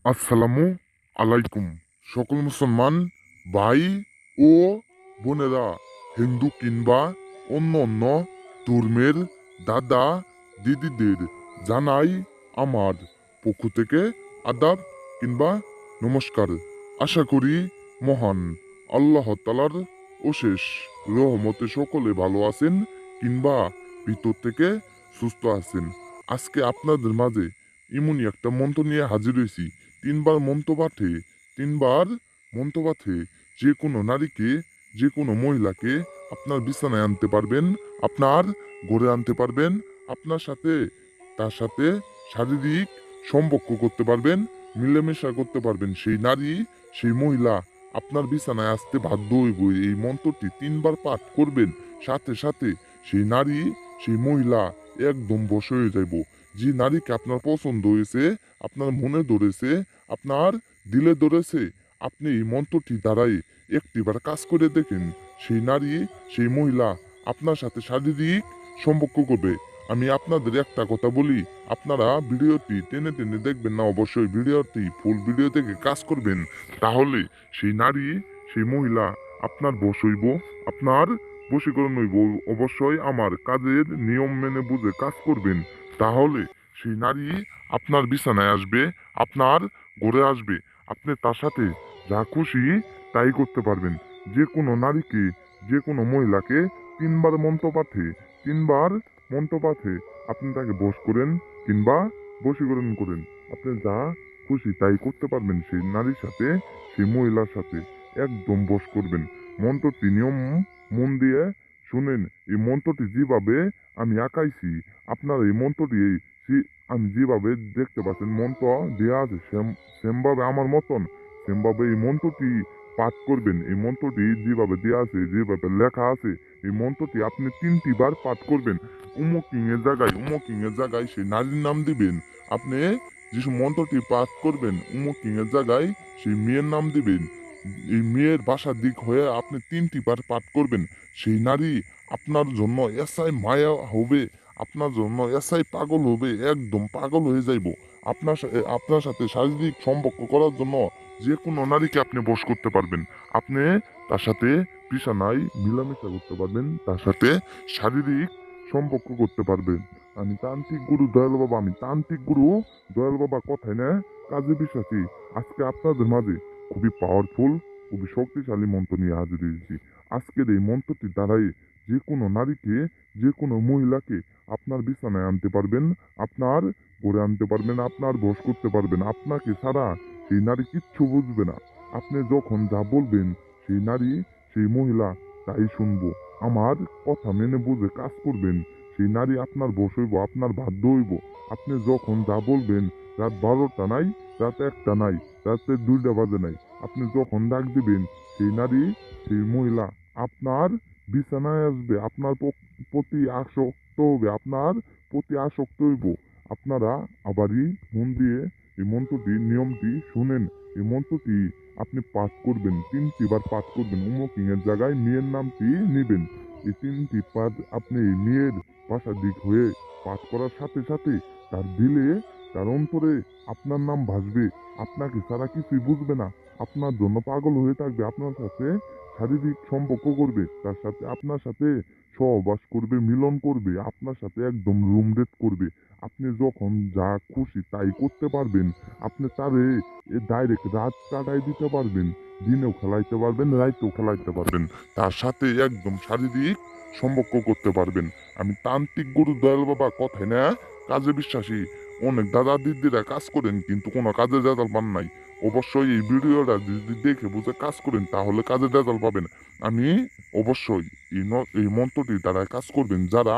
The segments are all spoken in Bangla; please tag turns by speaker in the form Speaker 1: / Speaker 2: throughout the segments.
Speaker 1: আসসালামু আলাইকুম। সকল মুসলমান ভাই ও বোনেরা, হিন্দু কিংবা অন্য অন্য ধর্মের দাদা দিদিদের জানাই আমার পক্ষ থেকে আদাব কিংবা নমস্কার। আশা করি মহান আল্লাহ তালার অশেষ রহমতে সকলে ভালো আছেন কিংবা ভিতর থেকে সুস্থ আছেন। আজকে আপনাদের মাঝে এমনই একটা মন্ত্র নিয়ে হাজির হয়েছি। তিনবার মন্ত্র পাঠে যে কোনো নারীকে, যে কোনো মহিলাকে আপনার বিছানায় আনতে পারবেন, আপনার ঘরে আনতে পারবেন, আপনার সাথে তার সাথে শারীরিক সম্পর্ক করতে পারবেন, মিলেমিশা করতে পারবেন। সেই নারী, সেই মহিলা আপনার বিছানায় আসতে বাধ্য হইব। এই মন্ত্রটি তিনবার পাঠ করবেন, সাথে সাথে সেই নারী, সেই মহিলা একদম বশ হয়ে যাইব। যে নারীকে আপনার পছন্দ হয়েছে, আপনার মনে ধরেছে, আপনার দিলে ধরেছে, আপনি এই মন্ত্রটি দ্বারাই একটিবার কাজ করে দেখেন। সেই নারী, সেই মহিলা আপনার সাথে শারীরিক সম্পর্ক করবে। আমি আপনাদের একটা কথা বলি, আপনারা ভিডিওটি টেনে টেনে দেখবেন না, অবশ্যই ভিডিওটি ফুল ভিডিও দেখে কাজ করবেন। তাহলে সেই নারী, সেই মহিলা আপনার বশ হইব, আপনার বশীকরণ হইব। অবশ্যই আমার কাজের নিয়ম মেনে বুঝে কাজ করবেন। তাহলে সেই নারী আপনার বিছানায় আসবে, আপনার ঘরে আসবে। আপনি তার সাথে যা খুশি তাই করতে পারবেন। যে কোনো নারীকে, যে কোনো মহিলাকে তিনবার মন্ত্র পাঠে আপনি তাকে বশ করেন কিংবা বশীকরণ করেন। আপনি যা খুশি তাই করতে পারবেন সেই নারীর সাথে, সেই মহিলার সাথে একদম বশ করবেন। মন্ত্রটি নিয়ম মন দিয়ে শুনেন। এই মন্ত্রটি যেভাবে আমি আঁকাইছি, আপনারা এই মন্ত্রটি আমি যেভাবে দেখতে পাচ্ছেন মন্ত্র দেওয়া আছে, সেমভাবে আমার মতন সেমভাবে এই মন্ত্রটি পাঠ করবেন। এই মন্ত্রটি যেভাবে দেওয়া আছে, যেভাবে লেখা আছে, এই মন্ত্রটি আপনি 3টি বার পাঠ করবেন। উমকিং এর জায়গায় সেই নারীর নাম দিবেন। আপনি যে মন্ত্রটি পাঠ করবেন, উমকিং এর জায়গায় সেই মেয়ের নাম দিবেন। এই মেয়ের বাসার দিক হয়ে আপনি 3টি বার পাঠ করবেন। সেই নারী আপনার জন্য এসাই মায়া হবে, আপনার জন্য এসাই পাগল হবে, একদম পাগল হয়ে যাইব। আপনার সাথে শারীরিক সম্পর্ক করার জন্য যে কোনো নারীকে আপনি বশ করতে পারবেন। আপনি তার সাথে বিছানায় মিলামেশা করতে পারবেন, তার সাথে শারীরিক সম্পর্ক করতে পারবেন। আমি তান্ত্রিক গুরু দয়াল বাবা, আমি তান্ত্রিক গুরু দয়াল বাবা কথায় না কাজে বিশ্বাসী। আজকে আপনাদের মাঝে খুবই পাওয়ারফুল, খুবই শক্তিশালী মন্ত্র নিয়ে হাজির হয়েছি। আজকের এই মন্ত্রটির দ্বারাই যে কোনো নারীকে, যে কোনো মহিলাকে আপনার বিছানায় আনতে পারবেন, আপনার ঘরে আনতে পারবেন, আপনার বশ করতে পারবেন। আপনাকে ছাড়া সেই নারী কিচ্ছু বুঝবে না। আপনি যখন যা বলবেন, সেই নারী, সেই মহিলা তাই শুনবো। আমার কথা মেনে বুঝে কাজ করবেন। সেই নারী আপনার বশ হইব, আপনার বাধ্য হইব। আপনি যখন যা বলবেন, রাত 12টা নাই, রাত 1টা নাই, রাতে 2টা বাজে নাই, আপনি যখন ডাক দিবেন, সেই নারী, সেই মহিলা আপনার বিছানায় আসবে, আপনার প্রতি আসক্ত হবে, আপনার প্রতি আসক্ত হইব। আপনারা আবারই মন দিয়ে এই মন্ত্রটি, নিয়মটি শুনেন। এই মন্ত্রটি আপনি পাঠ করবেন, 3টি বার পাঠ করবেন। উমকিং এর জায়গায় মেয়ের নামটি নেবেন। এই 3টি পাঠ আপনি মেয়ের বাসার দিক হয়ে পাঠ করার সাথে সাথে তার দিলে, তার অন্তরে আপনার নাম ভাসবে। আপনাকে ছাড়া কিছুই বুঝবে না, আপনার জন্য পাগল হয়ে থাকবে, আপনার সাথে শারীরিক সম্পর্ক করবে, তার সাথে আপনার সাথে সহবাস করবে, মিলন করবে, আপনার সাথে একদম রুম ডেট করবে। আপনি যখন যা খুশি তাই করতে পারবেন। আপনি তারে ডাইরেক্ট রাত কাটাই দিতে পারবেন, দিনেও খেলাইতে পারবেন, রাইতেও খেলাইতে পারবেন। তার সাথে একদম শারীরিক সম্পর্ক করতে পারবেন। আমি তান্ত্রিক গুরু দয়াল বাবা কথায় না কাজে বিশ্বাসী। অনেক দাদা দিদিরা কাজ করেন কিন্তু কোনো কাজের রেজাল্ট পান নাই। অবশ্যই এই ভিডিওটা যদি দেখে বুঝে কাজ করেন তাহলে কাজের রেজাল্ট পাবেন। আমি অবশ্যই এই মন্ত্রটি দ্বারা কাজ করবেন। যারা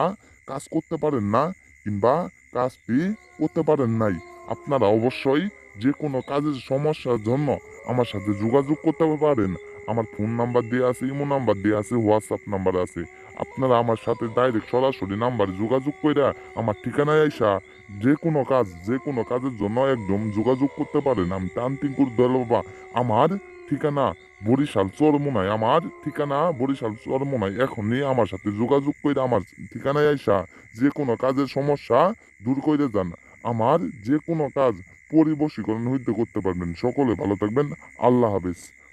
Speaker 1: কাজ করতে পারেন না কিংবা কাজটি করতে পারেন নাই, আপনারা অবশ্যই যে কোনো কাজের সমস্যার জন্য আমার সাথে যোগাযোগ করতে পারেন। আমার ফোন নাম্বার দেওয়া আছে, ইমো নাম্বার দেওয়া আছে, হোয়াটসঅ্যাপ নাম্বার আছে। আপনারা আমার সাথে ডাইরেক্ট সরাসরি নাম্বারে যোগাযোগ করে আমার ঠিকানায় আইসা যে কোনো কাজের জন্য একদম যোগাযোগ করতে পারেন। আমি তান্ত্রিক গুরু দয়াল বাবা। আমার ঠিকানা বরিশাল চরমোনাই, আমার ঠিকানা বরিশাল চরমোনাই। এখনই আমার সাথে যোগাযোগ করে আমার ঠিকানায় আইসা যে কোনো কাজের সমস্যা দূর করে যান। আমার যে কোনো কাজ পরিবশীকরণ হইতে করতে পারবেন। সকলে ভালো থাকবেন। আল্লাহ হাফেজ।